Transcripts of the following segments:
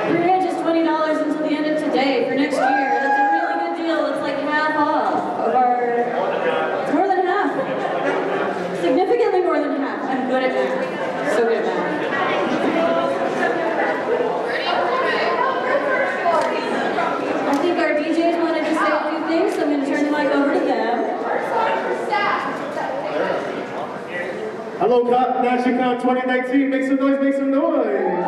Pre-reg is $20 until the end of today for next year. That's a really good deal. It's like half off of our... It's more than half. Significantly more than half. I'm good at math. So good at math. I think our DJs wanted to say a few things, so I'm going to turn the mic over to them. Hello, NashiCon 2019. Make some noise, make some noise.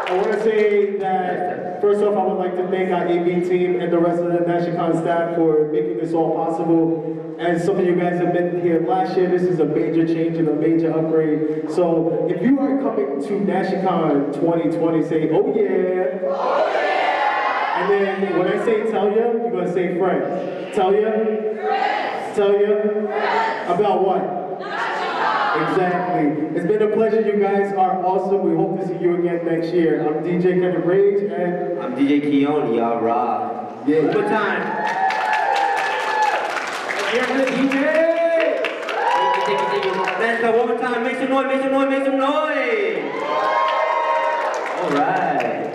I want to say that, first off, I would like to thank our AV team and the rest of the NashiCon staff for making this all possible. As some of you guys have been here last year, this is a major change and a major upgrade. So if you are coming to NashiCon 2020, say, oh yeah. Oh yeah. And then when I say tell ya, you're going to say friends. Tell ya? Friends. Tell ya? Friends. About what? Exactly. It's been a pleasure. You guys are awesome. We hope to see you again next year. I'm DJ Kenneth Rage and I'm DJ Keone. Y'all rock. Yeah. One more time. Here's the DJ. Thank you. Man, so one more time. Make some noise. Make some noise. Make some noise. All right.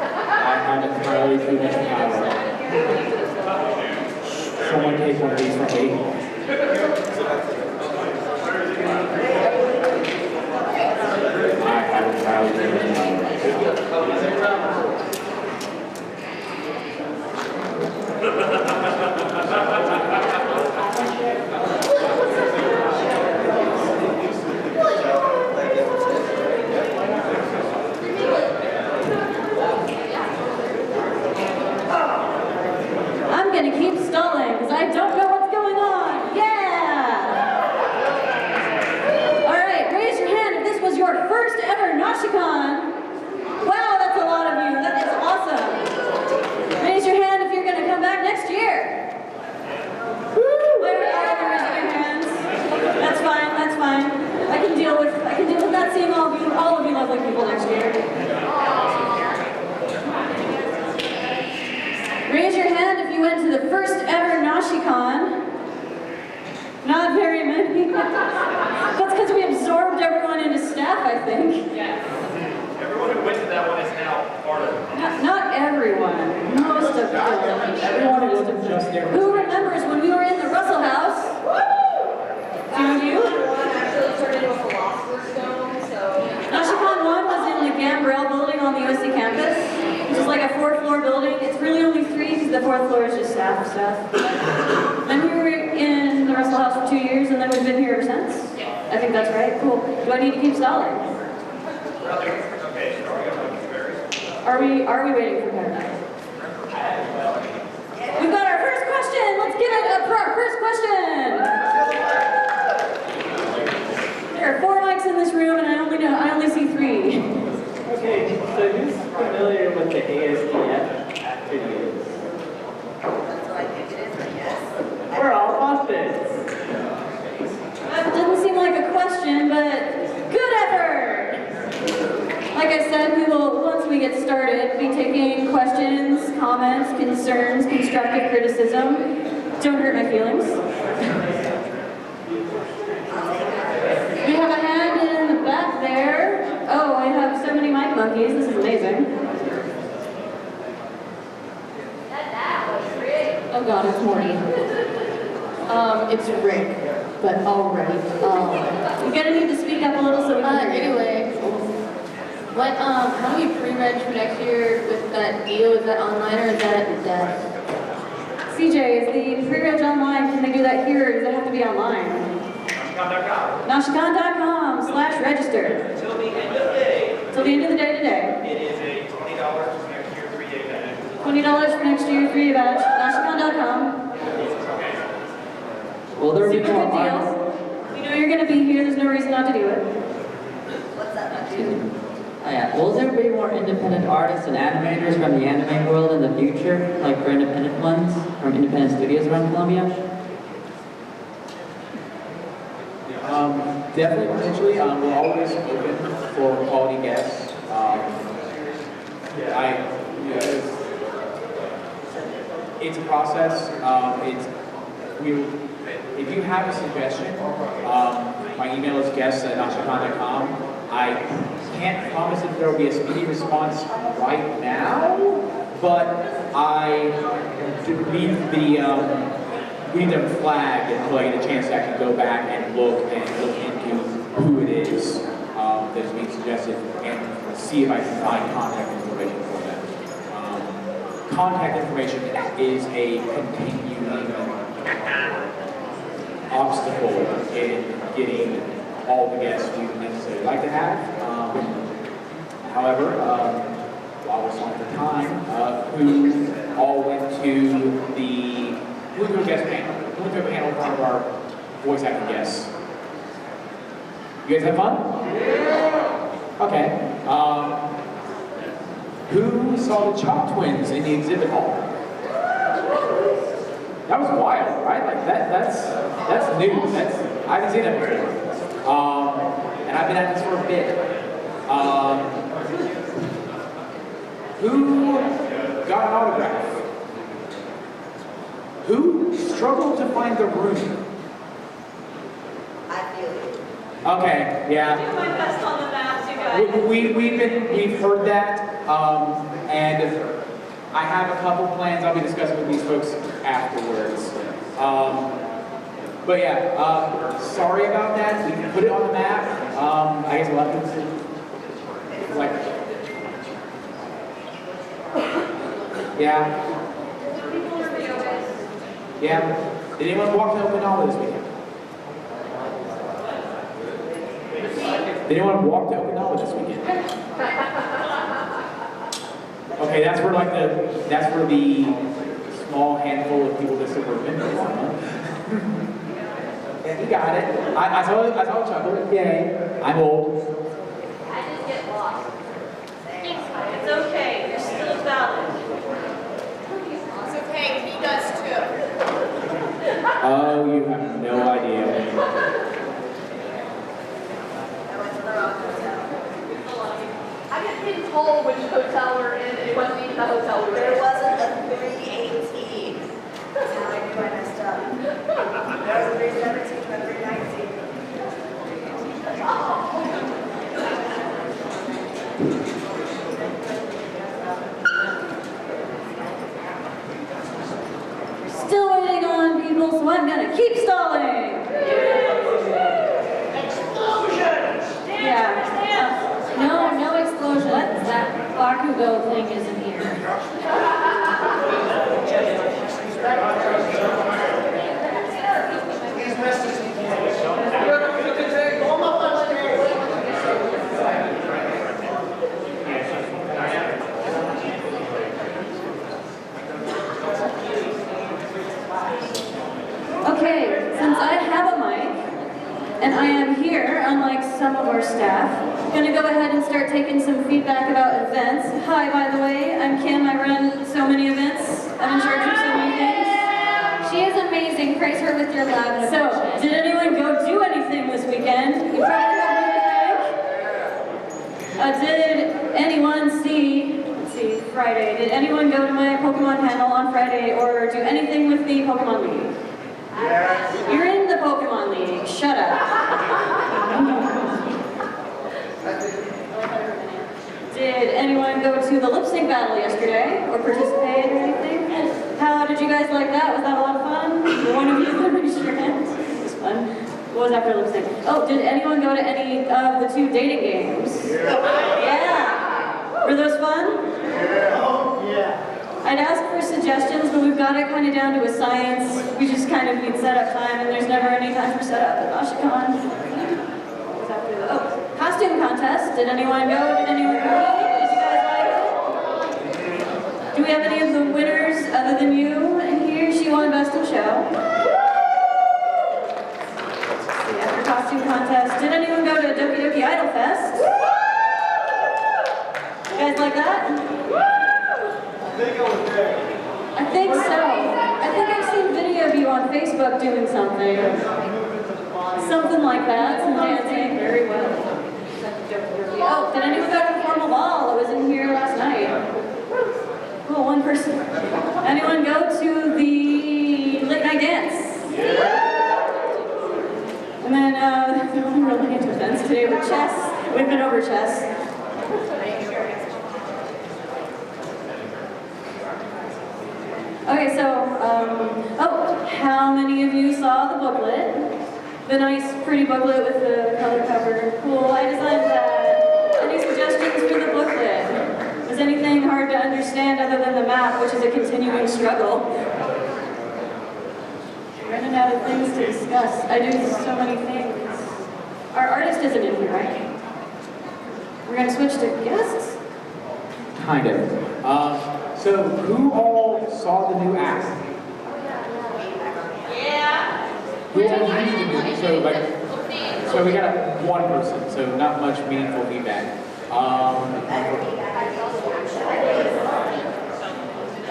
I have entirely too much power. Someone take one of these from me. I have entirely too much power. I'm going to keep stalling because I don't know what's going on. Yeah! All right, raise your hand if this was your first ever NashiCon. Wow, that's a lot of you. That is awesome. Raise your hand if you're going to come back next year. Woo! Where are the raising your hands? That's fine. That's fine. I can deal with that. Seeing all of you lovely people next year. Raise your hand if you went to the first ever NashiCon. Not very many. That's because we absorbed everyone into staff, I think. Yes. Everyone who went to that one is now part of it. Not everyone. Most of them. Everyone who wasn't just there. Who remembers when we were in the Russell House? Two of you? Actually turned into a philosopher's stone, so... NashiCon 1 was in the Gambrell building on the USC campus, which is like a 4th-floor building. It's really only 3 because the 4th floor is just staff stuff. Then we were in the Russell House for 2 years, and then we've been here ever since. I think that's right. Cool. Do I need to keep stalling? Are we waiting for Paradise? We've got our first question. Let's give it up for our first question. There are 4 mics in this room, and I only see 3. Okay, so who's familiar with the ASDF attendees? That's what I think it is, I guess. We're all muffins. That didn't seem like a question, but good effort! Like I said, we will, once we get started, be taking questions, comments, concerns, constructive criticism. Don't hurt my feelings. We have a hand in the back there. Oh, I have so many mic monkeys. This is amazing. Oh God, it's Morty. It's Rick, but alright. You're gonna need to speak up a little so we can hear you. Anyway, how do we pre-reg for next year with that deal? Is that online or is that at the desk? CJ, is the pre-reg online? Can they do that here or does it have to be online? NashiCon.com. NashiCon.com/register. Till the end of the day. Till the end of the day today. It is a $20 for next year 3-day event. $20 for next year, 3-day batch. NashiCon.com. Will there be Super more good artists? deal. You know you're going to be here. There's no reason not to do it. What's that? Oh, yeah. Will there be more independent artists and animators from the anime world in the future, like for independent ones from independent studios around Columbia? Definitely, potentially. We're always open for quality guests. It's a process. if you have a suggestion, my email is guests@nashicon.com. I can't promise that there will be a speedy response right now, but I leave them flagged until I get a chance to actually go back and look into who it is that is being suggested and see if I can find contact information for them. Contact information is a continuing obstacle in getting all the guests we would necessarily like to have. However, while we're on the time, who all went to the guest panel? Who went to a panel in front of our voice acting guests? You guys have fun? Yeah. Okay. Who saw the Chalk Twins in the exhibit hall? That was wild, right? Like that's new. I haven't seen that before. And I've been at this for a bit. Who got an autograph? Who struggled to find the room? I feel you. Okay, yeah. Do my best on the maps, you guys. We've heard that, and I have a couple plans I'll be discussing with these folks afterwards. But yeah, sorry about that. We can put it on the map. I guess we'll have to see. Like, yeah. Yeah. Did anyone walk to Okinawa this weekend? Did anyone walk to Okinawa this weekend? Okay, that's for the small handful of people that still remember one. Yeah, you got it. I saw chuckle. Yay. I'm old. I just get lost. It's okay. You're still valid. It's okay, he does too. Oh, you have no idea. I went to the wrong hotel. I get pretty told which hotel we're in. It wasn't even the hotel we were There in. wasn't a 318. That's how I knew I messed up. There was a 317 and a 319. Still waiting on people, so I'm gonna keep stalling. Yeah. No explosions. That Bakugo thing isn't here. Okay, since I have a mic, and I am here, unlike some of our staff, I'm gonna go ahead and start taking some feedback about events. Hi, by the way, I'm Kim. I run so many events. I'm in charge of so many things. She is amazing. Praise her with your loud So, affection. did anyone go do anything this weekend? You probably don't know anything. Did anyone see, let's see, Friday, did anyone go to my Pokemon panel on Friday or do anything with the Pokemon League? You're in the Pokemon League. Shut up. Did anyone go to the lip sync battle yesterday or participate or anything? How did you guys like that? Was that a lot of fun? One of you that raised your hand. It was fun. What was after lip sync? Oh, did anyone go to any of the 2 dating games? Yeah. Were those fun? I'd ask for suggestions, but we've got it kind of down to a science. We just kind of need setup time, and there's never any time for setup at NashiCon. Oh, costume contest. Did anyone go? Did anyone compete? Did you guys like it? Do we have any of the winners other than you in here? She won Best in Show. See, after costume contest, did anyone go to Doki Doki Idol Fest? You guys like that? I think so. I think I've seen video of you on Facebook doing something. Something like that, some dancing, very well. Oh, did anyone go to the formal ball? It was in here last night. Oh, one person. Anyone go to the late night dance? today with chess. We've been over chess. Okay, so, how many of you saw the booklet? The nice, pretty booklet with the color cover. Cool, I designed that. Any suggestions for the booklet? Is anything hard to understand other than the map, which is a continuing struggle? Running out of things to discuss. I do so many things. Our artist isn't in here, right? We're gonna switch to guests? Kind of. So who all saw the new app? Yeah. Who all used the new? So we got one person, so not much meaningful feedback.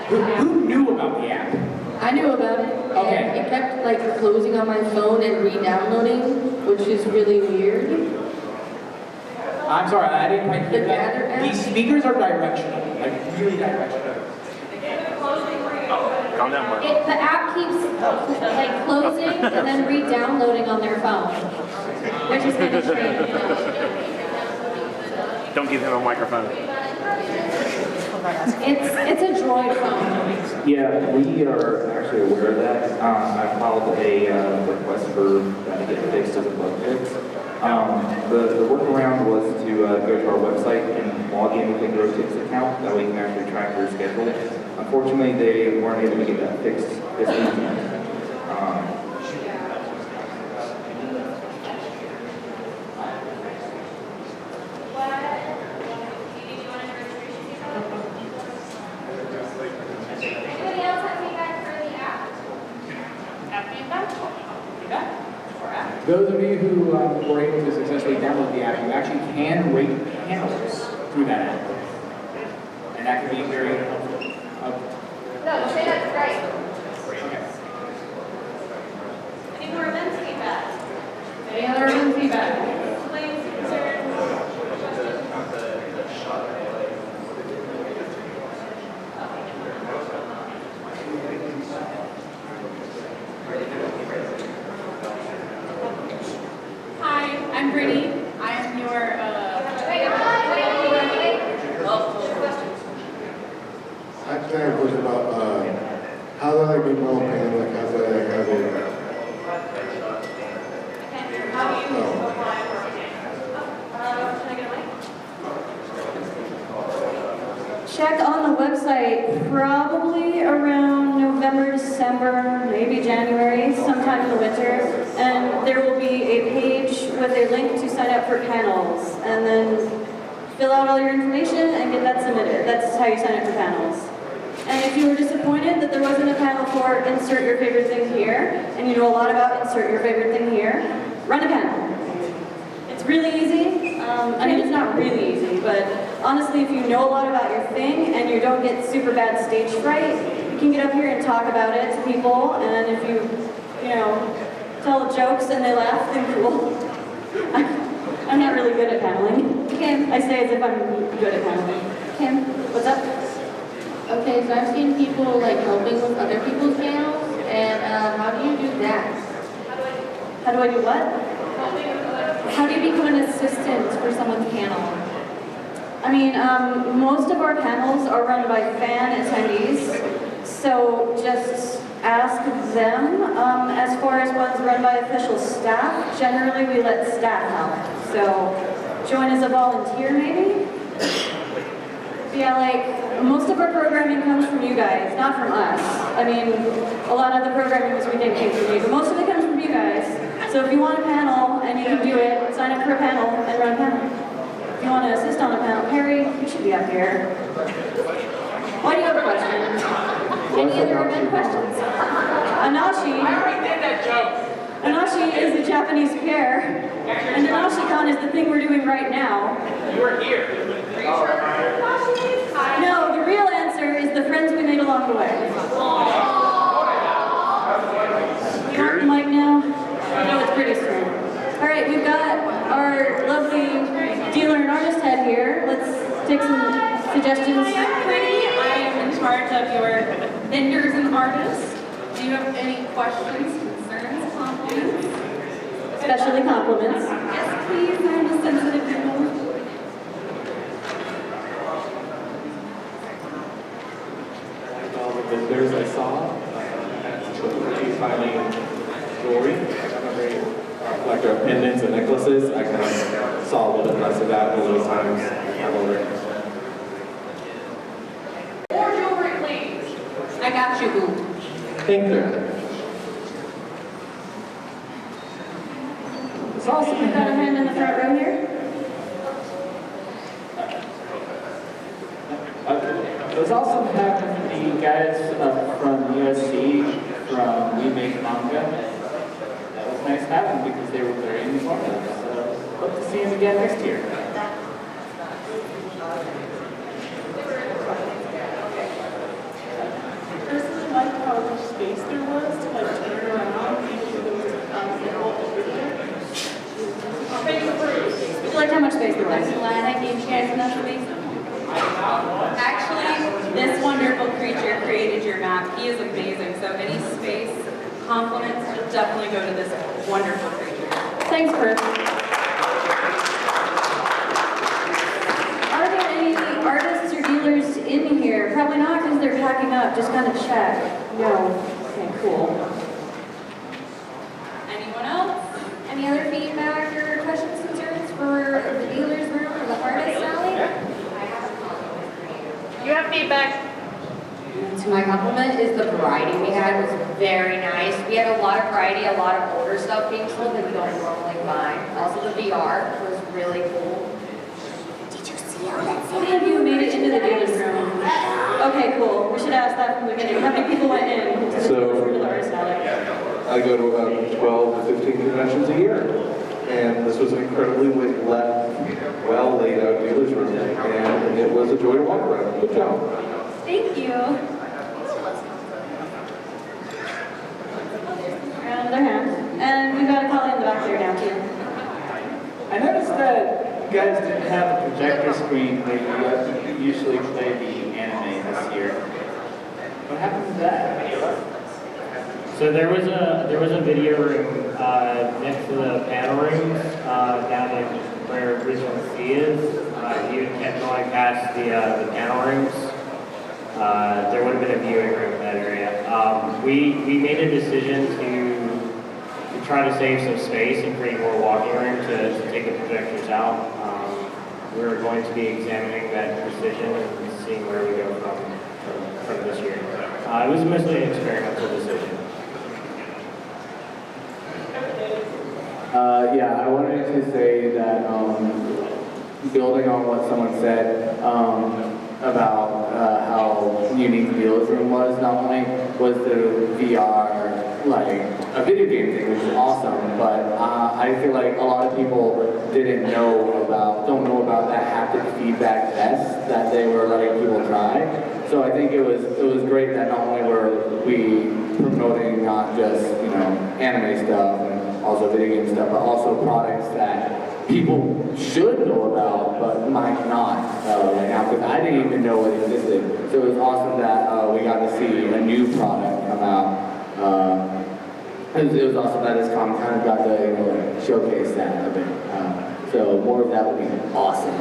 Who knew about the app? I knew about it. Okay. And it kept like closing on my phone and re-downloading, which is really weird. I'm sorry, I didn't quite hear The Gather that. app? These speakers are directional, like really directional. Calm down, Mark. The app keeps like closing and then re-downloading on their phone, which is kind of strange. Don't give him a microphone. It's a Droid phone. Yeah, we are actually aware of that. I filed a request for that to get fixed as a bug fix. The workaround was to go to our website and log in with the GrowTix account. That way you can actually track your schedule. Unfortunately, they weren't able to get that fixed this weekend. Anybody else have feedback for the app? Those of you who were able to successfully download the app, you actually can rate panels through that app. And that can be very helpful. No, say that's great. Okay. Any more events feedback? Any other room feedback? Complaints, concerns? Hi, I'm Brittany. I am your, Actually, I have a question about how do I make my own panel? Like, how do I have it? How do you Oh. apply for a can I get a mic? Check on the website probably around November, December, maybe January, sometime in the winter. And there will be a page with a link to sign up for panels. And then fill out all your information and get that submitted. That's how you sign up for panels. And if you were disappointed that there wasn't a panel for insert your favorite thing here, and you know a lot about insert your favorite thing here, run a panel. It's really easy. I mean, it's not really easy, but honestly, if you know a lot about your thing and you don't get super bad stage fright, you can get up here and talk about it to people, and if you know, tell jokes and they laugh, then cool. I'm not really good at paneling. Kim. I say as if I'm good at paneling. Kim. What's up? Okay, so I've seen people like helping with other people's panels, and how do you do that? How do I do what? How do you become an assistant for someone's panel? I mean, most of our panels are run by fan attendees, so just ask them. As far as ones run by official staff, generally we let staff help. So join as a volunteer maybe? Yeah, like, most of our programming comes from you guys, not from us. I mean, a lot of the programming this weekend came from me, but most of it comes from you guys. So if you want a panel and you can do it, sign up for a panel and run a panel. If you want to assist on a panel, Perry, you should be up here. Why do you have a question? Any other event questions? Anashi. I already did that joke. Anashi is the Japanese pair, and NashiCon is the thing we're doing right now. You were here. No, the real answer is the friends we made along the way. You want the mic now? No, it's pretty strong. All right, we've got our lovely dealer and artist head here. Let's take some suggestions. I'm Brittany. I am in charge of your vendors and artists. Do you have any questions, concerns, compliments? Especially compliments. Yes, please. I'm a sensitive animal. All the vendors I saw had some pretty fine jewelry. I'm a very collector of pendants and necklaces. I kind of saw a little bit less of that over the times I've already. More jewelry, please. I got you, boo. Thank you. It's awesome. We've got a hand in the front row here. It was awesome having the guys from USC from We Make Manga. That was nice having because they were very informative. So hope to see them again next year. Personally, like how much space there was to like turn around, even though there was people over there. Would you like how much space there was? I'm glad I gave you guys enough space. Actually, this wonderful creature created your map. He is amazing. So any space compliments should definitely go to this wonderful creature. Thanks, Bert. Are there any artists or dealers in here? Probably not because they're packing up. Just kind of check. No. Okay, cool. Anyone else? Any other feedback or questions, concerns for the dealer's room or the artist alley? You have feedback. To my compliment is the variety we had was very nice. We had a lot of variety, a lot of older stuff being sold that we don't normally find. Also the VR was really cool. Did you see all that? How many of you made it into the dealer's room? Okay, cool. We should ask that from the beginning. How many people went in to the dealer's room to the artist alley? I go to about 12 to 15 conventions a year. And this was an incredibly well laid out dealer's room. And it was a joy to walk around. Good job. Thank you. Another hand. And we've got a colleague in the back there now, too. I noticed that you guys didn't have a projector screen where you usually play the anime this year. What happened to that? So there was a video room next to the panel rooms down in where Regional C is. You kept going past the panel rooms. There would have been a viewing room in that area. We made a decision to try to save some space and create more walking room to take the projectors out. We were going to be examining that decision and seeing where we go from this year. It was mostly an experimental decision. Yeah, I wanted to say that building on what someone said about how unique the dealer's room was, not only was the VR like a video game thing, which is awesome, but I feel like a lot of people don't know about that haptic feedback test that they were letting people try. So I think it was great that not only were we promoting not just anime stuff and also video game stuff, but also products that people should know about but might not right now, because I didn't even know it existed. So it was awesome that we got to see a new product come out. It was awesome that this con kind of got to showcase that a bit. So more of that would be awesome.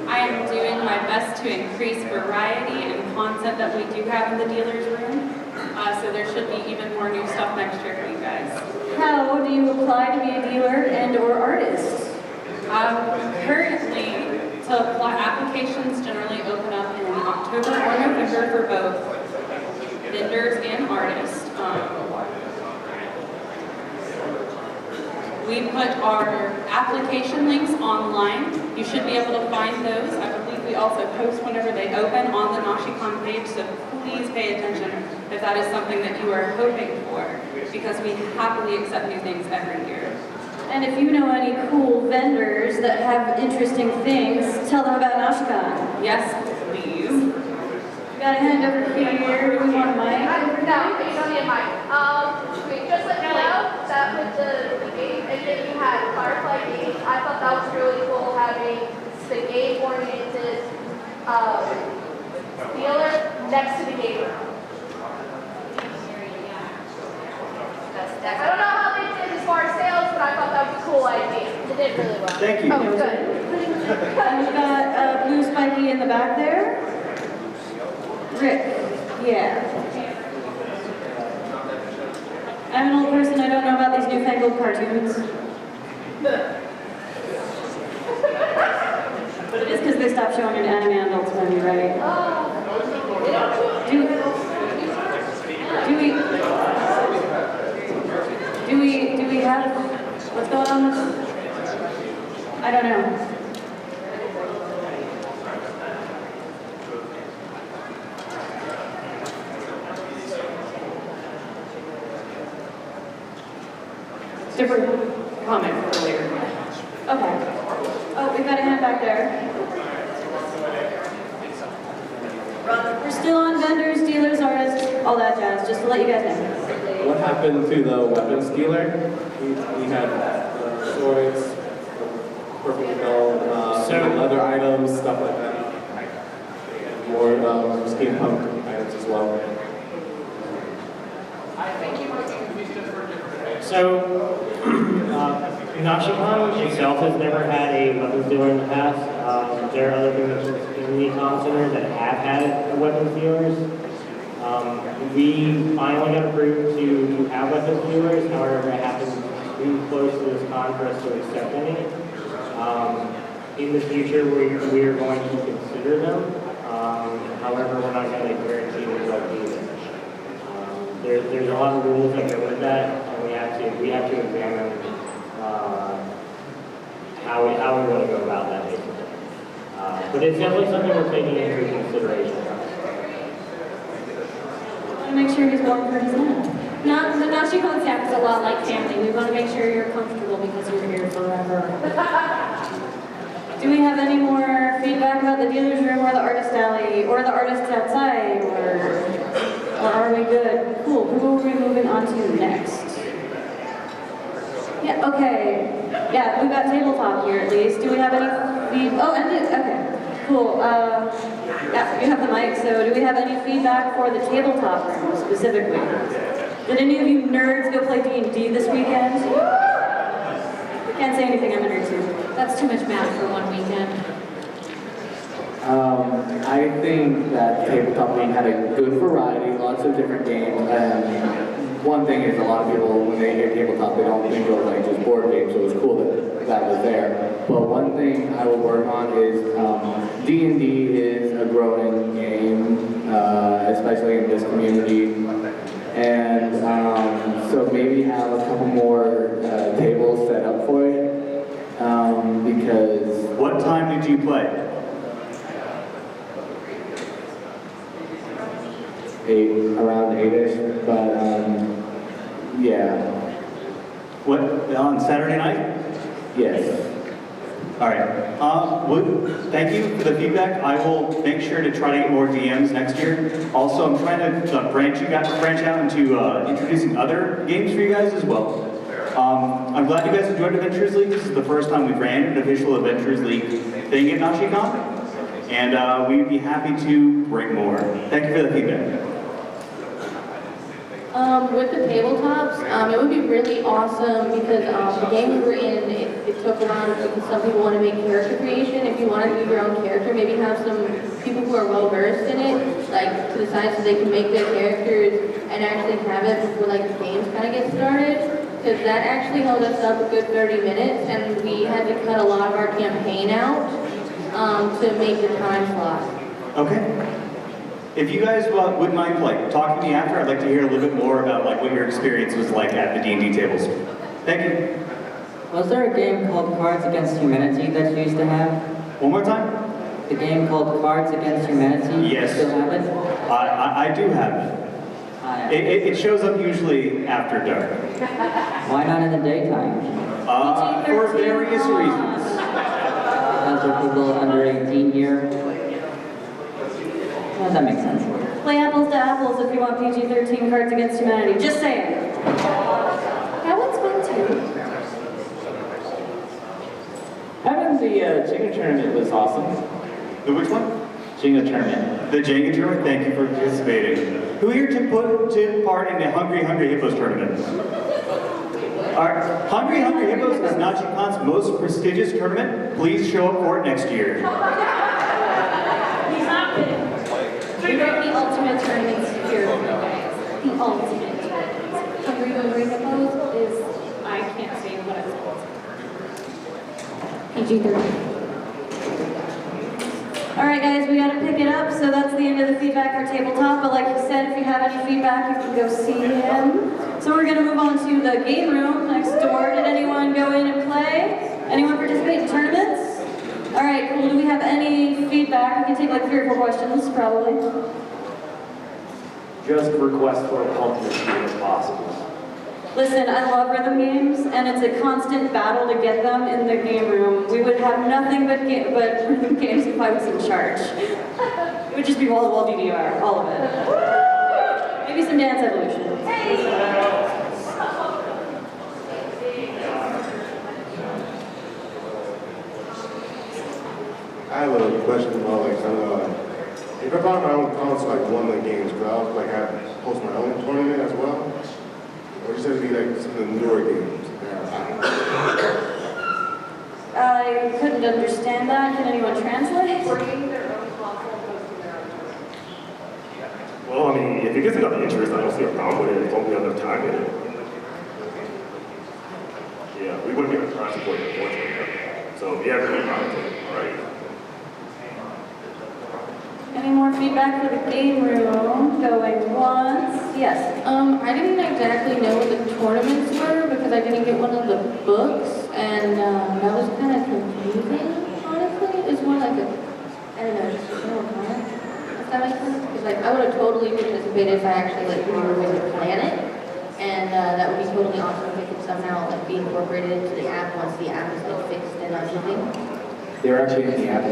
I am doing my best to increase variety and content that we do have in the dealer's room. So there should be even more new stuff next year for you guys. How do you apply to be a dealer and or artist? Currently, to apply, applications generally open up in October or November for both vendors and artists. We put our application links online. You should be able to find those. I believe we also post whenever they open on the NashiCon page, so please pay attention if that is something that you are hoping for, because we happily accept new things every year. And if you know any cool vendors that have interesting things, tell them about NashiCon. Yes, please. We got a hand over here. Do we want a mic? No, you don't need a mic. Just let you know that with the game, and then you had Firefly games. I thought that was really cool having the game-oriented dealer next to the game room. I don't know how they did as far as sales, but I thought that was a cool idea. It did really well. Thank you. Oh, good. And we've got Blue Spiky in the back there. Rick, yeah. I'm an old person, I don't know about these newfangled cartoons. But it is because they stopped showing an anime adults movie, right? Do we have, what's going on with, I don't know. Different comment earlier. Okay. Oh, we've got a hand back there. We're still on vendors, dealers, artists, all that jazz, just to let you guys know. What happened to the weapons dealer? We had swords, purple belt, leather items, stuff like that. More steampunk items as well. So, NashiCon itself has never had a weapons dealer in the past. There are other conventions in the con center that have had weapons dealers. We finally got approved to have weapons dealers, however it happened too close to this con for us to accept any. In the future, we are going to consider them. However, we're not going to guarantee that they'll be there. There's a lot of rules that go with that, and we have to examine how we want to go about that, basically. But it's definitely something we're taking into consideration. I want to make sure he's warm for his nap. The NashiCon staff is a lot like family. We want to make sure you're comfortable because you're here forever. Do we have any more feedback about the dealer's room or the artist alley or the artists outside, or are we good? Cool. Who are we moving on to next? Yeah, okay. Yeah, we've got tabletop here at least. Do we have any okay. Cool. Yeah, you have the mic, so do we have any feedback for the tabletop room specifically? Did any of you nerds go play D&D this weekend? Can't say anything, I'm a nerd too. That's too much math for one weekend. I think that tabletop room had a good variety, lots of different games, and one thing is a lot of people, when they hear tabletop, they don't think of like just board games, so it's cool that that was there. But one thing I will work on is D&D is a growing game, especially in this community, and so maybe have a couple more tables set up for it, because... What time did you play? 8, around 8-ish, but yeah. What, on Saturday night? Yes. All right. Thank you for the feedback. I will make sure to try to get more DMs next year. Also, I'm trying to branch out into introducing other games for you guys as well. I'm glad you guys enjoyed Adventures League. This is the first time we've ran an official Adventures League thing at NashiCon, and we'd be happy to bring more. Thank you for the feedback. With the tabletops, it would be really awesome because the game we were in, it took around because some people want to make character creation. If you want to do your own character, maybe have some people who are well versed in it, like to the side so they can make their characters and actually have it before like the games kind of get started. Because that actually held us up a good 30 minutes, and we had to cut a lot of our campaign out to make the time slot. Okay. If you guys wouldn't mind talking to me after, I'd like to hear a little bit more about what your experience was like at the D&D tables. Thank you. Was there a game called Cards Against Humanity that you used to have? One more time? The game called Cards Against Humanity? Yes. You still have it? I do have it. It shows up usually after dark. Why not in the daytime? For various reasons. Because there are people under 18 here. Well, that makes sense. Play apples to apples if you want PG-13 Cards Against Humanity. Just saying. That one's fun too. Having the Jenga tournament was awesome. The which one? Jenga tournament. The Jenga tournament? Thank you for participating. Who here took part in the Hungry Hippos tournament? All right. Hungry Hungry Hippos is NashiCon's most prestigious tournament. Please show up for it next year. We got the ultimate tournaments here, guys. The ultimate tournaments. Hungry Hungry Hippos is, I can't say what it's called. PG-13. All right, guys, we got to pick it up. So that's the end of the feedback for tabletop. But like you said, if you have any feedback, you can go see him. So we're going to move on to the game room next door. Did anyone go in and play? Anyone participate in tournaments? All right, cool. Do we have any feedback? We can take like 3 or 4 questions, probably. Just request for a pump this year if possible. Listen, I love rhythm games, and it's a constant battle to get them in the game room. We would have nothing but rhythm games if I was in charge. It would just be wall-to-wall DDR, all of it. Maybe some Dance Evolution. I have a question about like if I bought my own console, like one of the games, could I also like host my own tournament as well? Or just have to be like some of the newer games? I couldn't understand that. Can anyone translate? Bringing their own console hosting their own tournament. Well, I mean, if it gets enough interest, I don't see a problem with it. It's only enough time in it. Yeah, we wouldn't be able to try support it, unfortunately. So, yeah, really problem with it, all right? Any more feedback for the game room? Going once? Yes. I didn't exactly know what the tournaments were because I didn't get one of the books, and that was kind of confusing, honestly. It's more like a, I don't know, just a general plan. If that makes sense? Because like I would have totally participated if I actually like we were going to plan it, and that would be totally awesome if it could somehow like be incorporated into the app once the app is like fixed and everything. They were actually in the app.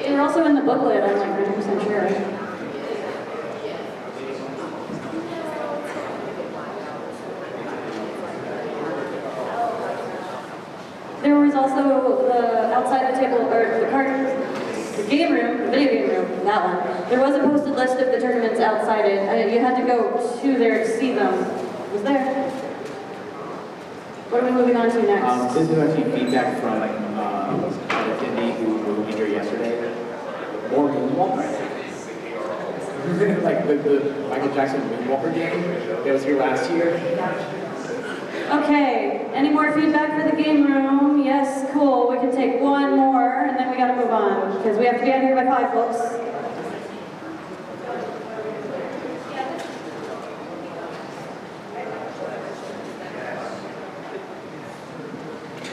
They're also in the booklet, I'm like 100% sure. There was also the outside the table, or the game room, the video game room, that one. There was a posted list of the tournaments outside it. You had to go to there to see them. It was there. What are we moving on to next? This is actually feedback from an attendee who was here yesterday. More Moonwalker. Like the Michael Jackson Moonwalker game that was here last year. Okay, any more feedback for the game room? Yes, cool. We can take one more, and then we gotta move on, because we have to be out here by 5, folks.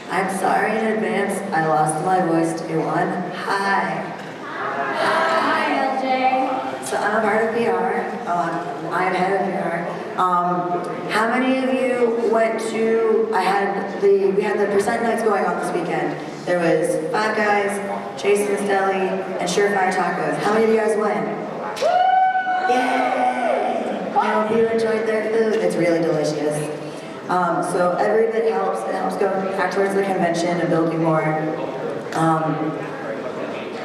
I'm sorry in advance, I lost my voice to one. Hi. Hi, LJ. So I'm a part of PR. I'm head of PR. How many of you went to, we had the percent nights going on this weekend. There was Five Guys, Jason's Deli, and Surefire Tacos. How many of you guys went? Yay! I hope you enjoyed their food. It's really delicious. So every bit helps. It helps go back towards the convention and building more.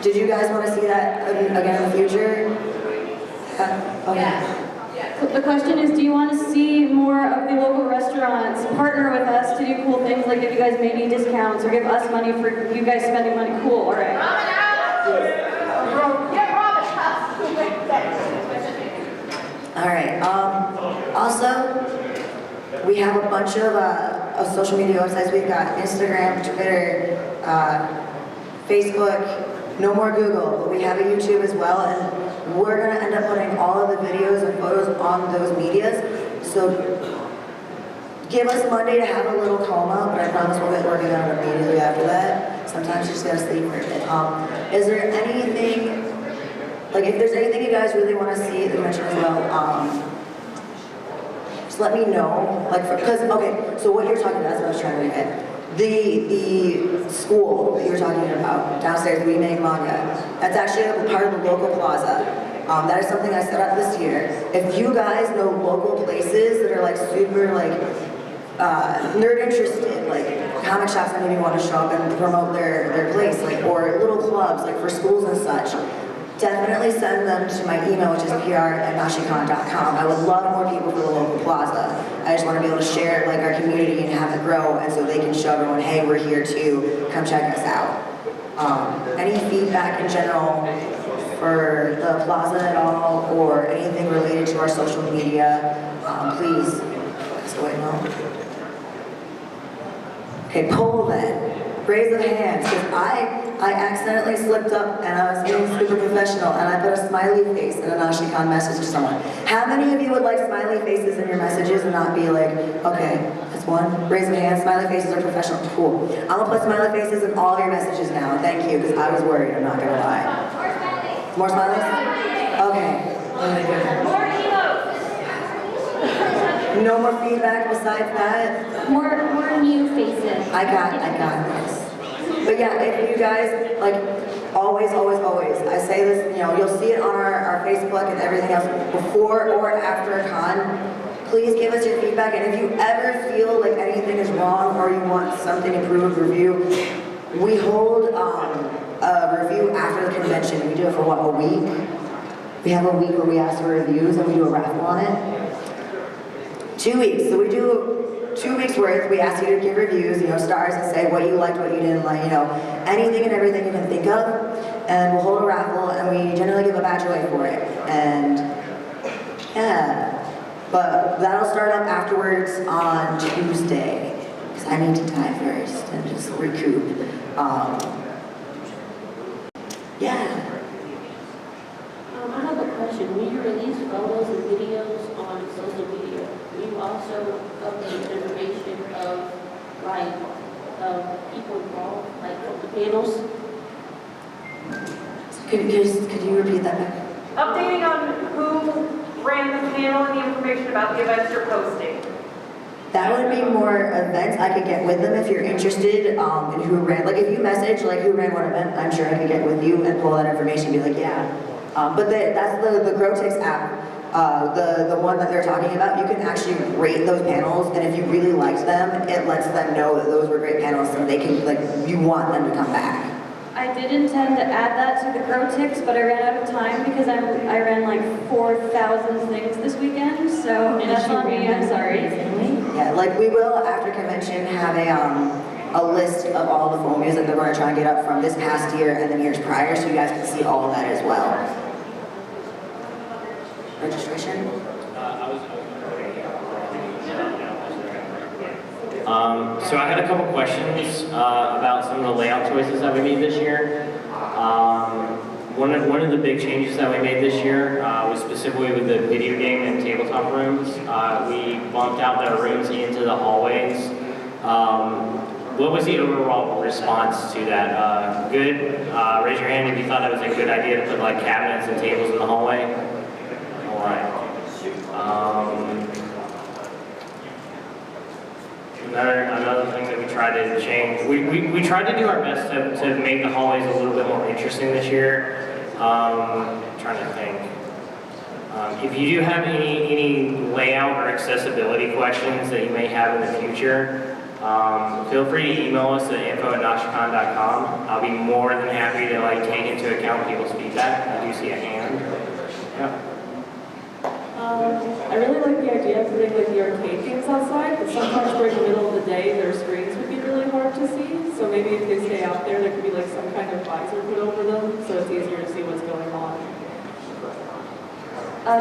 Did you guys want to see that again in the future? Okay. The question is, do you want to see more of the local restaurants partner with us to do cool things, like give you guys maybe discounts or give us money for you guys spending money? Cool, all right. All right. Also, we have a bunch of social media websites. We've got Instagram, Twitter, Facebook, no more Google, but we have a YouTube as well, and we're gonna end up putting all of the videos and photos on those medias. So give us Monday to have a little coma, but I promise we'll get working on it immediately after that. Sometimes you just gotta sleep for a bit. Is there anything, like if there's anything you guys really want to see at the convention as well, just let me know. Like, because, okay, so what you're talking about is what I was trying to get. The school that you were talking about, downstairs, We Make Manga, that's actually a part of the local plaza. That is something I set up this year. If you guys know local places that are like super like nerd interested, like comic shops that maybe want to show up and promote their place, like, or little clubs like for schools and such, definitely send them to my email, which is pr@nashicon.com. I would love more people for the local plaza. I just want to be able to share like our community and have it grow, and so they can show everyone, hey, we're here too, come check us out. Any feedback in general for the plaza at all, or anything related to our social media, please, so I know. Okay, poll then. Raise of hands, because I accidentally slipped up and I was being super professional and I put a smiley face in a NashiCon message to someone. How many of you would like smiley faces in your messages and not be like, okay, that's one. Raise of hands, smiley faces are professional. Cool. I'm gonna put smiley faces in all of your messages now. Thank you, because I was worried, I'm not gonna lie. More smileys? Okay. More emotes. No more feedback besides that? More new faces. I got this. But yeah, if you guys, like, always, I say this, you know, you'll see it on our Facebook and everything else, before or after a con, please give us your feedback, and if you ever feel like anything is wrong or you want something improved, review, we hold a review after the convention. We do it for what, a week? We have a week where we ask for reviews and we do a raffle on it. 2 weeks, so we do 2 weeks worth. We ask you to give reviews, you know, stars, and say what you liked, what you didn't like, you know, anything and everything you can think of, and we'll hold a raffle, and we generally give a badge away for it, and yeah, but that'll start up afterwards on Tuesday, because I need to die first and just recoup. Yeah. I have a question. When you release photos and videos on social media, do you also update information of like people involved, like the panels? Could you repeat that back? Updating on who ran the panel and the information about the events you're posting. That would be more events. I could get with them if you're interested in who ran. Like if you message like who ran what event, I'm sure I could get with you and pull that information and be like, yeah. But that's the Grotix app, the one that they're talking about. You can actually rate those panels, and if you really liked them, it lets them know that those were great panels, and they can, like, you want them to come back. I did intend to add that to the Grotix, but I ran out of time because I ran like 4,000 things this weekend, so that's on me, I'm sorry. Yeah, like we will, after convention, have a list of all the full music that we're going to try and get up from this past year and the years prior, so you guys can see all of that as well. Registration? So I had a couple questions about some of the layout choices that we made this year. One of the big changes that we made this year was specifically with the video game and tabletop rooms. We bumped out the rooms into the hallways. What was the overall response to that? Good? Raise your hand if you thought that was a good idea to put like cabinets and tables in the hallway. All right. Another thing that we tried to change, we tried to do our best to make the hallways a little bit more interesting this year. Trying to think. If you do have any layout or accessibility questions that you may have in the future, feel free to email us at info@nashicon.com. I'll be more than happy to like take into account people's feedback. I do see a hand. Yeah. I really like the idea of putting like the arcade games outside, but sometimes during the middle of the day their screens would be really hard to see. So maybe if they stay out there, there could be like some kind of visor put over them, so it's easier to see what's going on.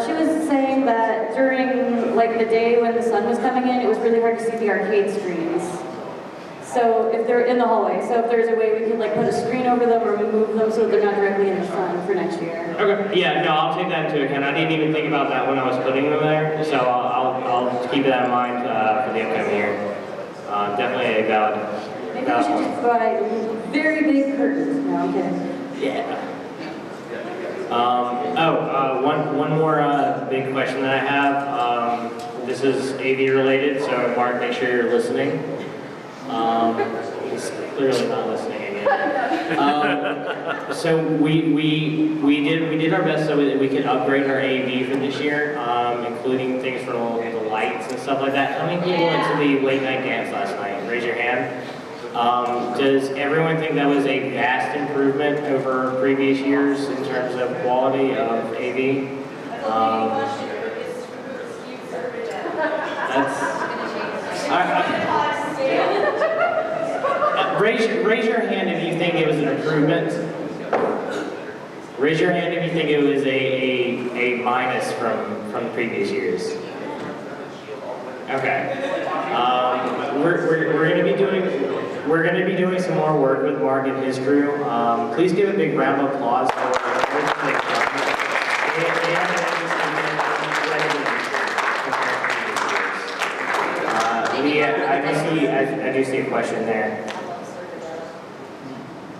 She was saying that during like the day when the sun was coming in, it was really hard to see the arcade screens. So if they're in the hallway, so if there's a way we could like put a screen over them or we move them so they're not directly in the sun for next year. Okay. Yeah. No, I'll take that into account. I didn't even think about that when I was putting them there, so I'll keep that in mind for the upcoming year. Definitely a valid. Maybe we should just buy very big curtains. No, I'm kidding. Yeah. One more big question that I have. This is AV related, so Mark, make sure you're listening. He's clearly not listening again. So we did our best so that we could upgrade our AV for this year, including things for the lights and stuff like that. How many people went to the late night dance last night? Raise your hand. Does everyone think that was a vast improvement over previous years in terms of quality of AV? Raise your hand if you think it was an improvement. Raise your hand if you think it was a minus from previous years. Okay. We're going to be doing some more work with Mark and his crew. Please give a big round of applause for everything they've done. I do see a question there.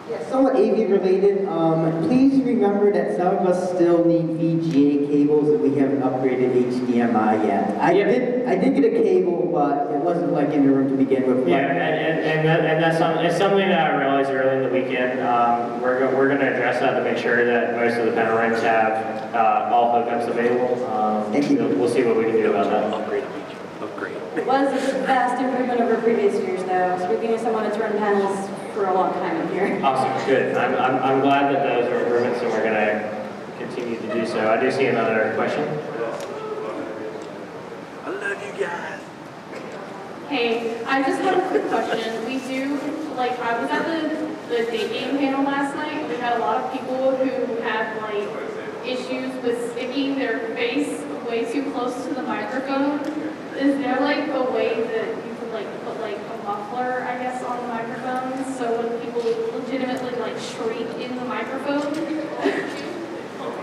Yeah, somewhat AV related. Please remember that some of us still need VGA cables and we haven't upgraded HDMI yet. I did get a cable, but it wasn't like in the room to begin with. Yeah, and that's something that I realized early in the weekend. We're going to address that to make sure that most of the panoramics have all hookups available. We'll see what we can do about that. Upgrade. It was a vast improvement over previous years, though. Speaking as someone that's run panels for a long time in here. Awesome, good. I'm glad that those are improvements, and we're going to continue to do so. I do see another question. I love you guys. Hey, I just have a quick question. We do, like, I was at the date game panel last night, and we had a lot of people who had, like, issues with sticking their face way too close to the microphone. Is there, like, a way that you could, like, put, like, a muffler, I guess, on the microphone, so when people legitimately, like, shriek in the microphone?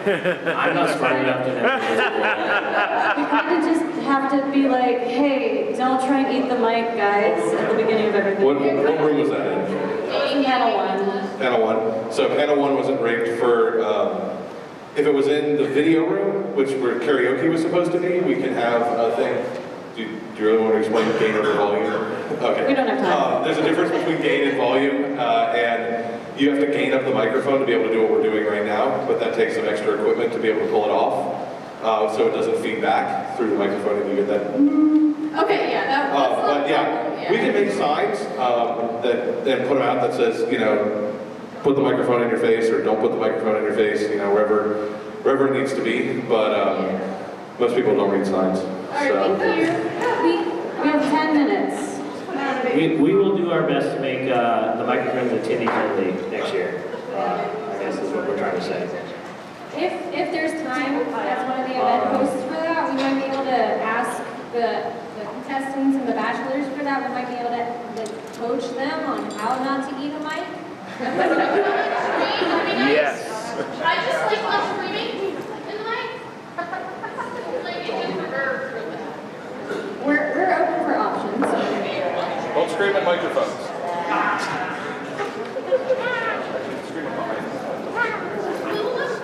I'm not smart enough to know. We kind of just have to be like, hey, don't try and eat the mic, guys, at the beginning of everything. What room was that in? Panel 1. Panel 1. So panel 1 wasn't rigged for, if it was in the video room, which where karaoke was supposed to be, we can have a thing. Do you really want to explain gain over volume? Okay. We don't have time. There's a difference between gain and volume, and you have to gain up the microphone to be able to do what we're doing right now, but that takes some extra equipment to be able to pull it off, so it doesn't feed back through the microphone and you get that. Okay, yeah, that's But yeah, we can make signs that put them out that says, you know, put the microphone in your face or don't put the microphone in your face, you know, wherever it needs to be, but most people don't read signs. So. We have 10 minutes. We will do our best to make the microphones attendee friendly next year. I guess is what we're trying to say. If there's time as one of the event hosts for that, we might be able to ask the contestants and the bachelors for that. We might be able to coach them on how not to eat a mic. Yes. I just like love screaming in the mic. Like it just reverbs really bad. We're open for options. Don't scream at microphones.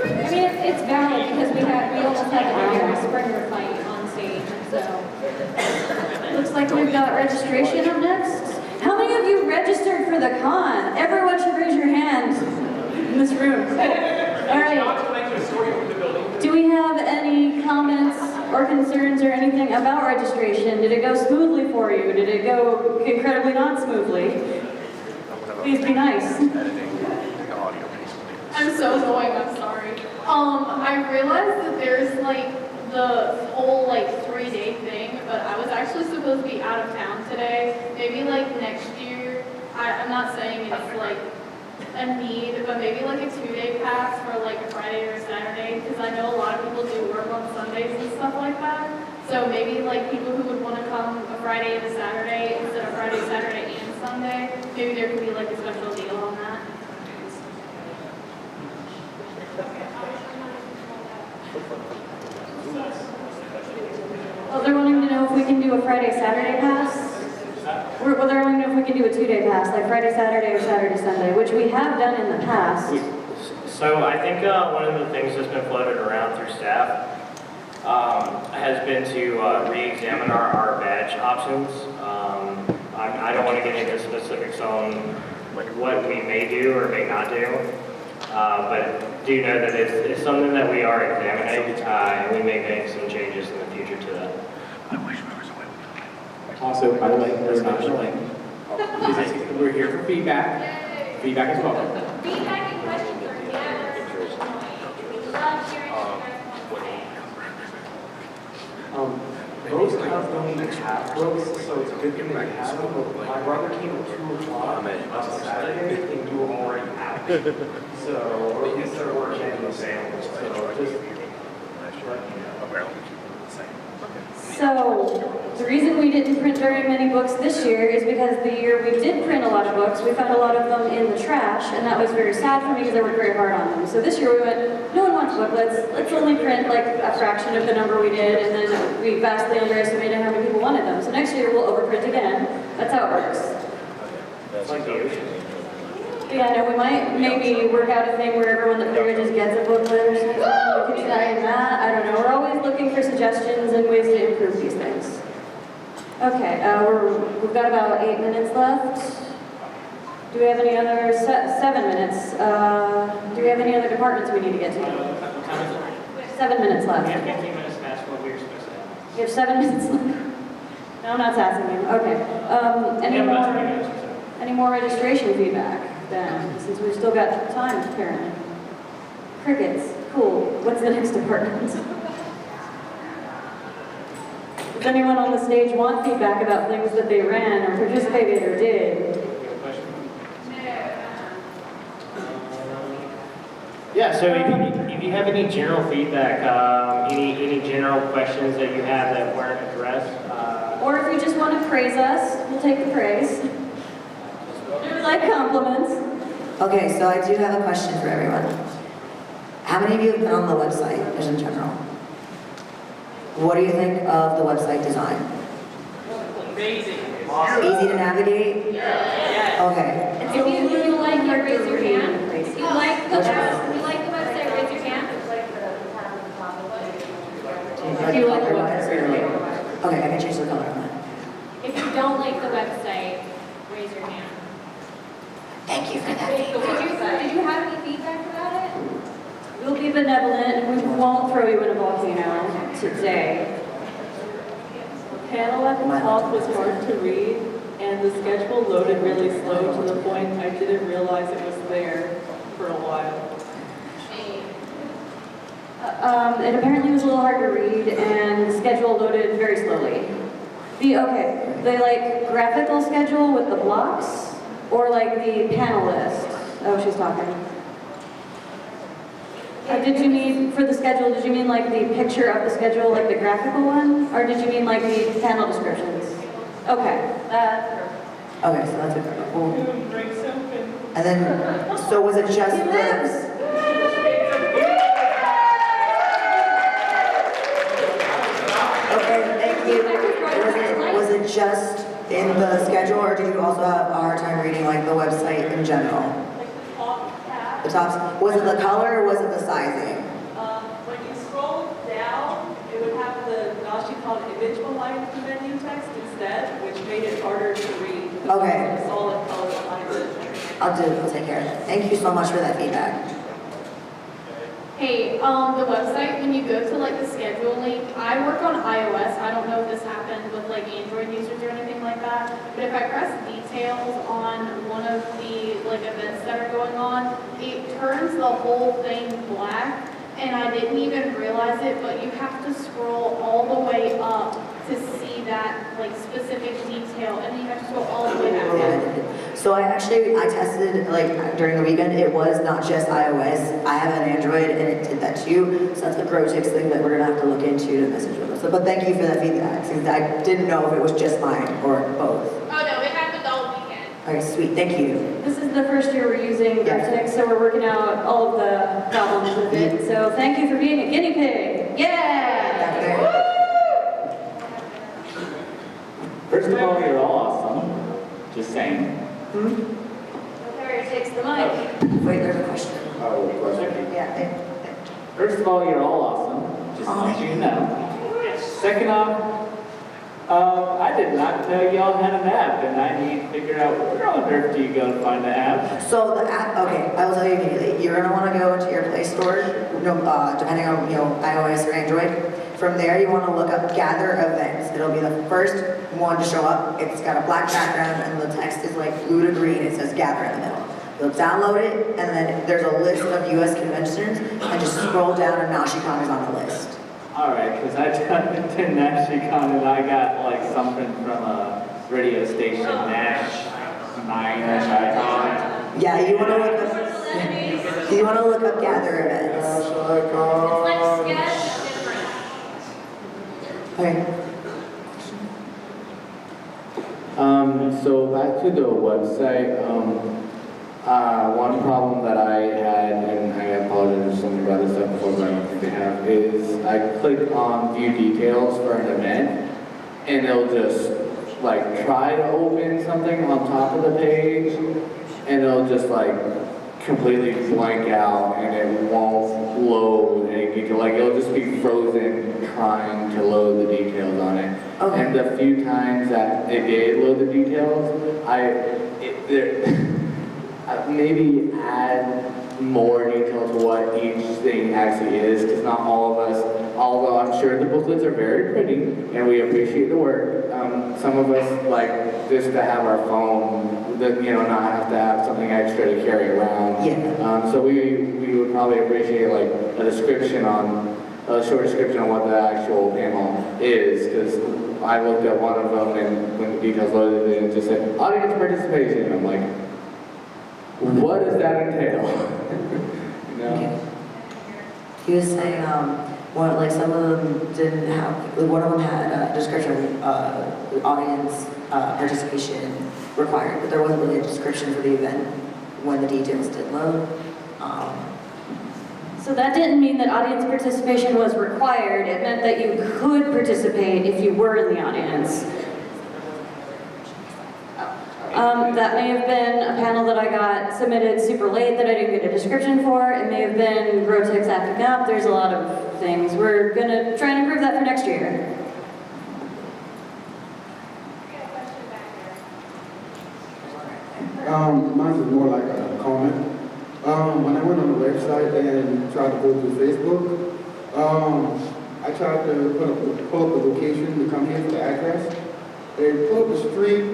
I mean, it's valid because we almost had a Springer fight on stage, so. Looks like we've got registration up next. How many of you registered for the con? Everyone should raise your hand in this room. All right. Do we have any comments or concerns or anything about registration? Did it go smoothly for you? Did it go incredibly not smoothly? Please be nice. I'm so annoying, I'm sorry. I realized that there's like the whole like 3-day thing, but I was actually supposed to be out of town today. Maybe like next year, I'm not saying it's like a need, but maybe like a 2-day pass for like a Friday or a Saturday, because I know a lot of people do work on Sundays and stuff like that. So maybe like people who would want to come a Friday and a Saturday instead of Friday, Saturday, and Sunday, maybe there could be like a special deal on that. Well, they're wanting to know if we can do a Friday, Saturday pass. Well, they're wanting to know if we can do a 2-day pass, like Friday, Saturday, or Saturday, Sunday, which we have done in the past. So I think one of the things that's been floated around through staff has been to re-examine our badge options. I don't want to get into specifics on what we may do or may not do, but do know that it's something that we are examining, and we may make some changes in the future to that. Also, by the way, we're not showing. We're here for feedback. Feedback is welcome. Feedback and questions are never annoying. We love hearing what you guys want to say. Most of them don't even have books, so it's a good thing that you have them. But my brother came at 2 o'clock on Saturday, and you were already out. So, or at least there weren't any sales. So just So, the reason we didn't print very many books this year is because the year we did print a lot of books, we found a lot of them in the trash, and that was very sad for me because I worked very hard on them. So this year we went, no one wants booklets, let's only print like a fraction of the number we did, and then we vastly underestimated how many people wanted them. So next year we'll overprint again. That's how it works. it's like the ocean. Yeah, no, we might maybe work out a thing where everyone that here just gets a booklet or something. We could try that. I don't know. We're always looking for suggestions and ways to improve these things. Okay, we've got about 8 minutes left. Do we have any other, 7 minutes. Do we have any other departments we need to get to? 7 minutes left. We have 15 minutes past what we were supposed to have. You have 7 minutes left. No, I'm not sassing you. Okay. Any more registration feedback then, since we've still got time apparently? Crickets. Cool. What's the next department? Does anyone on the stage want feedback about things that they ran or participated or did? Yeah, so if you have any general feedback, any general questions that you have that weren't addressed, Or if you just want to praise us, we'll take the praise. We like compliments. Okay, so I do have a question for everyone. How many of you have been on the website, just in general? What do you think of the website design? Amazing. Easy to navigate? Yes. Okay. If you like it, raise your hand. If you like the website, raise your hand. If you like the website, okay, I can change the color on that. If you don't like the website, raise your hand. Thank you for that. Did you have any feedback about it? We'll be benevolent and we won't throw you in a volcano today. The panel at the top was hard to read, and the schedule loaded really slow to the point I didn't realize it was there for a while. It apparently was a little hard to read and the schedule loaded very slowly. The like graphical schedule with the blocks or like the panel list? Oh, she's talking. Did you mean, for the schedule, did you mean like the picture of the schedule, like the graphical one? Or did you mean like the panel descriptions? Okay. Okay, so that's it. Cool. And then, so was it just the... Okay, thank you. Was it just in the schedule, or did you also have a hard time reading like the website in general? The tops. Was it the color or was it the sizing? When you scroll down, it would have the NashiCon image behind the menu text instead, which made it harder to read. Okay. It was a solid color behind it. I'll take care of that. Thank you so much for that feedback. Hey, the website, when you go to like the schedule link, I work on iOS. I don't know if this happened with like Android users or anything like that, but if I press details on one of the like events that are going on, it turns the whole thing black, and I didn't even realize it, but you have to scroll all the way up to see that like specific detail, and then you have to scroll all the way back down. So I tested like during the weekend. It was not just iOS. I have an Android and it did that too. So that's a Grotix thing that we're gonna have to look into to message with us. So, but thank you for that feedback, because I didn't know if it was just mine or both. Oh no, it happened all weekend. Okay, sweet. Thank you. This is the first year we're using Grotix, so we're working out all of the problems with it. So thank you for being a guinea pig. Yeah! First of all, you're all awesome. Just saying. Harry takes the mic. Wait, there's a question. Oh, question. Yeah. First of all, you're all awesome. Just want you to know. Second off, I did not know y'all had an app, and I need to figure out where on earth do you go to find the app. So the app, okay, I will tell you immediately. You're gonna want to go into your Play Store, depending on iOS or Android. From there, you want to look up gather events. It'll be the first one to show up. It's got a black background and the text is like blue to green. It says gather in the middle. You'll download it and then there's a list of US conventions and just scroll down and NashiCon is on the list. Alright, because I jumped into NashiCon and I got like something from a radio station, Nash 9-ish icon. Yeah, you want to look up gather events. Nash It's icon. like sketch different. Okay. So back to the website, one problem that I had, and I apologize if somebody brought this up before, but I don't think they have, is I click on view details for an event, and it'll just like try to open something on top of the page, and it'll just like completely blank out, and it won't load any detail. Like it'll just be frozen trying to load the details on it. Okay. And the few times that it did load the details, maybe add more detail to what each thing actually is, because not all of us, although I'm sure the booklets are very pretty and we appreciate the work, some of us like just to have our phone, not have to have something extra to carry around. Yeah. So we would probably appreciate like a short description on what the actual panel is, because I looked at one of them and when the details loaded it just said audience participation, and I'm like, what does that entail? He was saying, some of them didn't have, one of them had a description, audience participation required, but there wasn't really a description for the event when the details did load. So that didn't mean that audience participation was required. It meant that you could participate if you were in the audience. That may have been a panel that I got submitted super late that I didn't get a description for. It may have been Grotex acting up. There's a lot of things. We're gonna try and improve that for next year. Mine is more like a comment. When I went on the website and tried to go through Facebook, I tried to pull up the location to come here for the address. They pull up the street,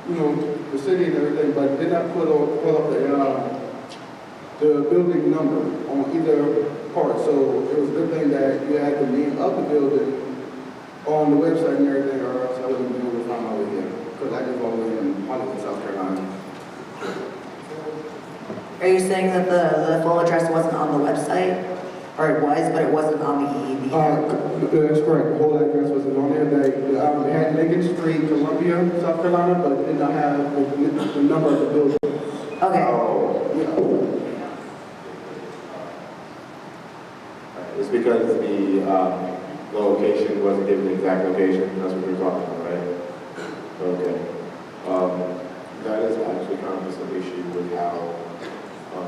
the city and everything, but did not pull up the building number on either part. So it was a good thing that you had the name of the building on the website and everything, or else I wouldn't be able to find my way here. Because I live all the way in Hollywood, South Carolina. Are you saying that the full address wasn't on the website? Or it was, but it wasn't on the That's correct. The whole address wasn't on there. They had Lincoln Street, Columbia, South Carolina, but did not have the number of the building. Okay. It's because the location wasn't given the exact location. That's what we were talking about, right? Okay. That is actually kind of just an issue with how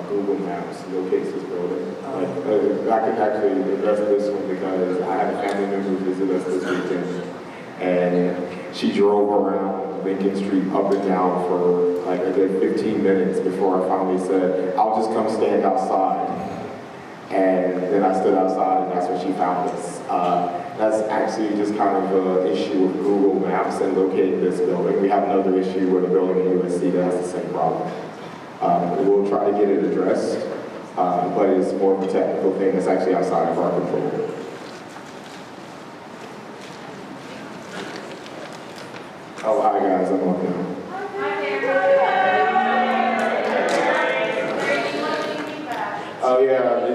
Google Maps locates this building. I can actually address this one because I had a family member visit us this weekend, and she drove around Lincoln Street up and down for like a good 15 minutes before I finally said, I'll just come stand outside. And then I stood outside and that's when she found us. That's actually just kind of an issue with Google Maps and locating this building. We have another issue with a building in USC that has the same problem. We'll try to get it addressed, but it's more of a technical thing that's actually outside of our control. Oh, hi guys, I'm on now. Oh yeah,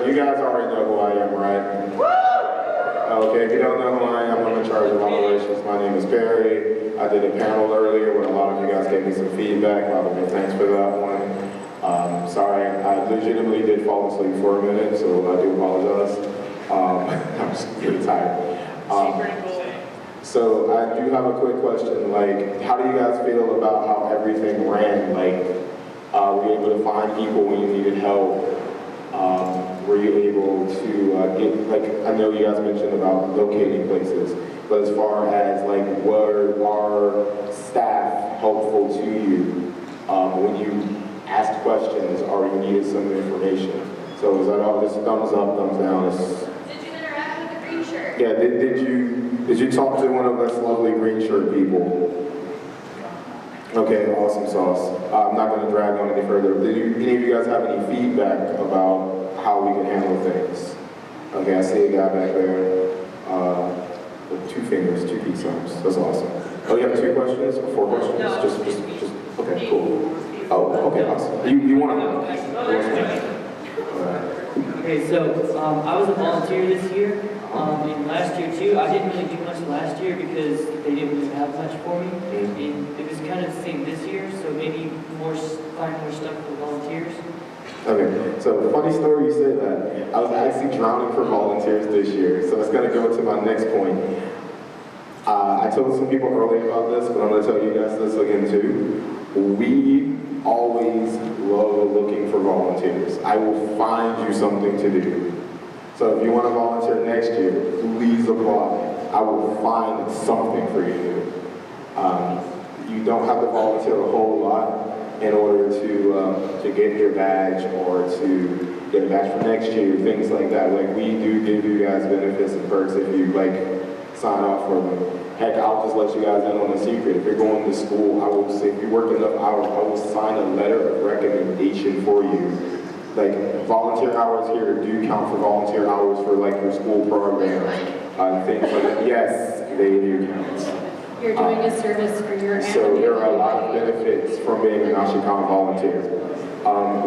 you guys already know who I am, right? Okay, if you don't know who I am, I'm in charge of operations. My name is Barry. I did a panel earlier when a lot of you guys gave me some feedback. By the way, thanks for that one. Sorry, I legitimately did fall asleep for a minute, so I do apologize. I'm just really tired. So I do have a quick question. Like, how do you guys feel about how everything ran? Like, were you able to find people when you needed help? Were you able to get, like, I know you guys mentioned about locating places, but as far as, like, were our staff helpful to you when you asked questions or you needed some information? So is that all just thumbs up, thumbs down? Did you interact with the green shirt. Yeah, did you talk to one of us lovely green shirt people? Okay, awesome sauce. I'm not going to drag on any further. Any of you guys have any feedback about how we can handle things? Okay, I see a guy back there with 2 fingers, 2 peace signs. That's awesome. Oh, you have 2 questions or 4 questions? No, just okay, cool. Oh, okay, awesome. You want to? Okay, so I was a volunteer this year, and last year too. I didn't really do much last year because they didn't really have much for me, and it was kind of the same this year. So maybe find more stuff for volunteers. Okay, so funny story you say that. I was actually drowning for volunteers this year, so it's going to go to my next point. I told some people earlier about this, but I'm going to tell you guys this again too. We always love looking for volunteers. I will find you something to do. So if you want to volunteer next year, please apply. I will find something for you to do. You don't have to volunteer a whole lot in order to get your badge or to get a badge for next year, things like that. Like, we do give you guys benefits and perks if you sign off for them. Heck, I'll just let you guys in on a secret. If you're going to school, I will say, if you work enough hours, I will sign a letter of recommendation for you. Like, volunteer hours here do count for volunteer hours for your school programs and things like that. Yes, they do count. You're doing a service for your So there are a lot of benefits from being a NashiCon volunteer.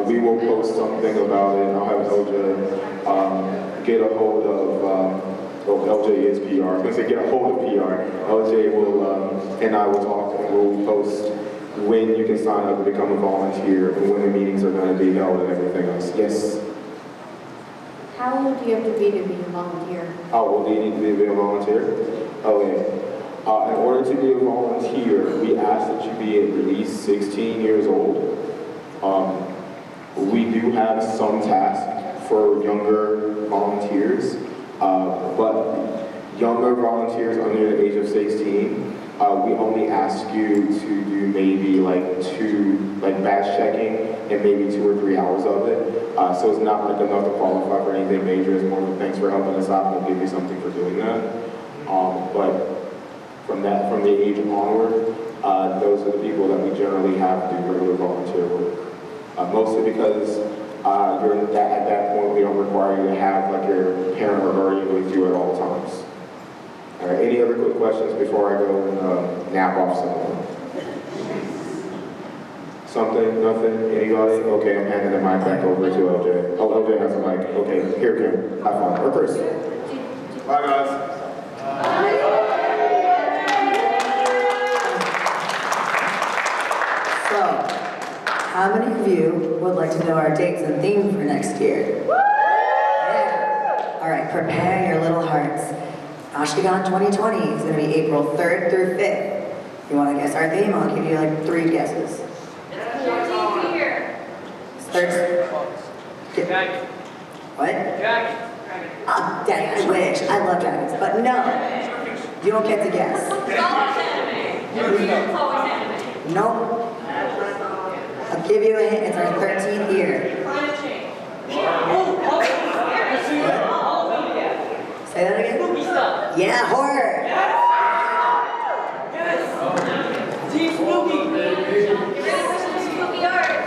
We will post something about it. I'll have Elja get a hold of, LJ is PR. I was going to say get a hold of PR. LJ will, and I will talk, and we'll post when you can sign up to become a volunteer and when the meetings are going to be held and everything else. Yes? How old do you have to be a volunteer? How old do you need to be a volunteer? Okay. In order to be a volunteer, we ask that you be at least 16 years old. We do have some tasks for younger volunteers, but younger volunteers under the age of 16, we only ask you to do maybe 2 badge checking and maybe 2 or 3 hours of it. So it's not enough to qualify for anything major. It's more of a thanks for helping us out. We'll give you something for doing that. But from the age onward, those are the people that we generally have do regular volunteer work. Mostly because at that point we don't require you to have your parent or guardian with you at all times. All right, any other quick questions before I go and nap off someone? Something? Nothing? Anybody? Okay, I'm handing the mic back over to LJ. Oh, LJ has a mic. Okay, here, Kim. Have fun. Or Chris. Bye, guys. So, how many of you would like to know our dates and theme for next year? Yeah. All right, prepare your little hearts. NashiCon 2020 is going to be April 3rd through 5th. If you want to guess our theme, I'll give you 3 guesses. What? Dragon. Oh, dang, I wish. I love dragons, but no. You don't get to guess. It's always anime. It's always anime. Nope. I'll give you a hint. It's our 13th year. Climate change. Say that again? Spooky stuff. Yeah, horror. Yes. Team Spooky. Get ready for some spooky art.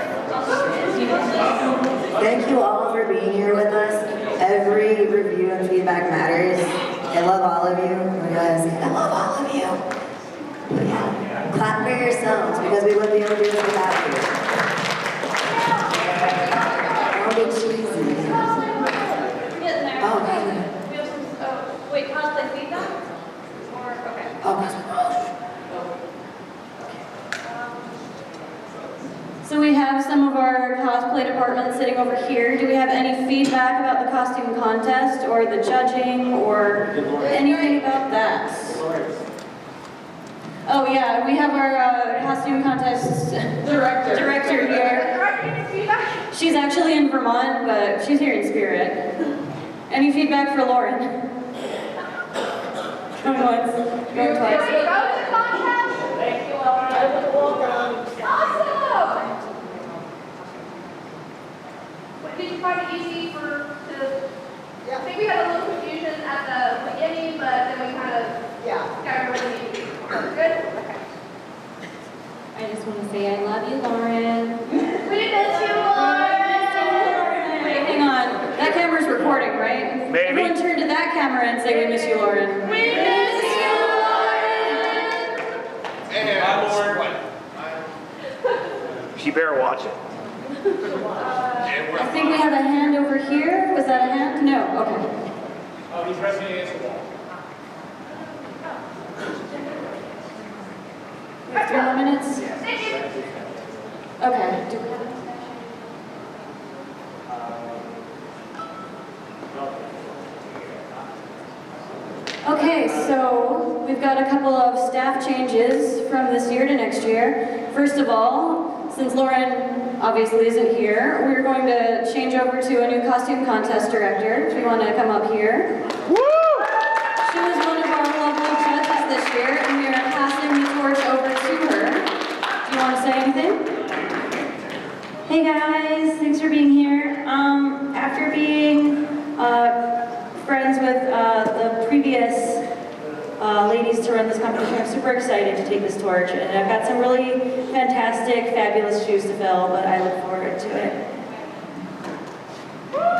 Thank you all for being here with us. Every review and feedback matters. I love all of you. Oh my God, I love all of you. But yeah, clap for yourselves because we wouldn't be able to do this without you. Don't be cheesy. Oh, Wait, cosplay feedback? Or, okay. oh, So we have some of our cosplay department sitting over here. Do we have any feedback about the costume contest or the judging or anything about that? Oh yeah, we have our costume contest director here. She's actually in Vermont, but she's here in spirit. Any feedback for Lauren? Going once, going twice. Thank you, Lauren. Awesome! Did you find it easy I think we had a little confusion at the beginning just want to say I love you, Lauren. We miss you, Lauren. Wait, hang on. That camera's recording, right? Maybe. Everyone turn to that camera and say we miss you, Lauren. We miss you, Lauren. She better watch it. I think we have a hand over here. Was that a hand? No. Okay. Oh, he's resting against the wall. We have 3 more minutes. Okay. Do we have a Okay, so we've got a couple of staff changes from this year to next year. First of all, since Lauren obviously isn't here, we're going to change over to a new costume contest director. If you want to come up here. Woo! She was one of our lovely judges this year, and we are passing the torch over to her. Do you want to say anything? Hey guys, thanks for being here. After being friends with the previous ladies to run this competition, I'm super excited to take this torch, and I've got some really fantastic, fabulous shoes to fill, but I look forward to it.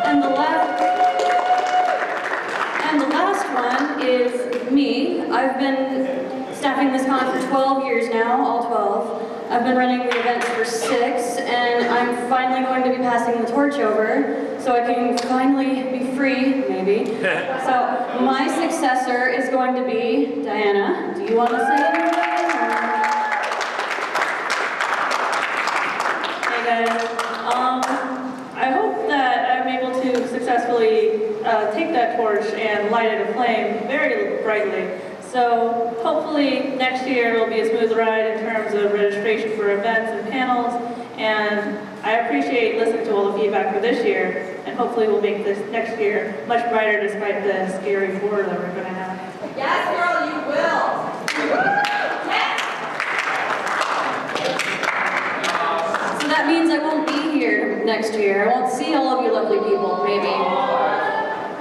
And the last one is me. I've been staffing this con for 12 years now, all 12. I've been running the events for 6, and I'm finally going to be passing the torch over, so I can finally be free, maybe. So my successor is going to be Diana. Do you want to say anything? Hey guys, I hope that I'm able to successfully take that torch and light it aflame very brightly. So hopefully next year will be a smooth ride in terms of registration for events and panels, and I appreciate listening to all the feedback for this year, and hopefully we'll make this next year much brighter despite the scary 4 that we're going to have. Yes, girl, you will. So that means I won't be here next year. I won't see all of you lovely people, maybe.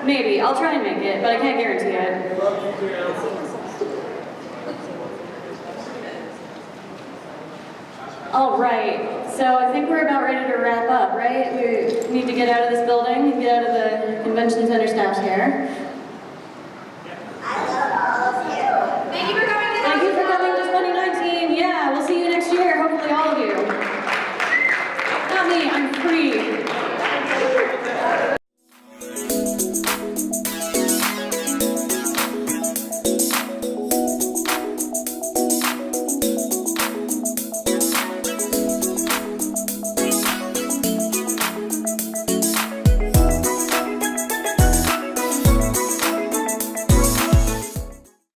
Maybe. I'll try and make it, but I can't guarantee it. All right, so I think we're about ready to wrap up, right? We need to get out of this building and get out of the convention center staff's hair.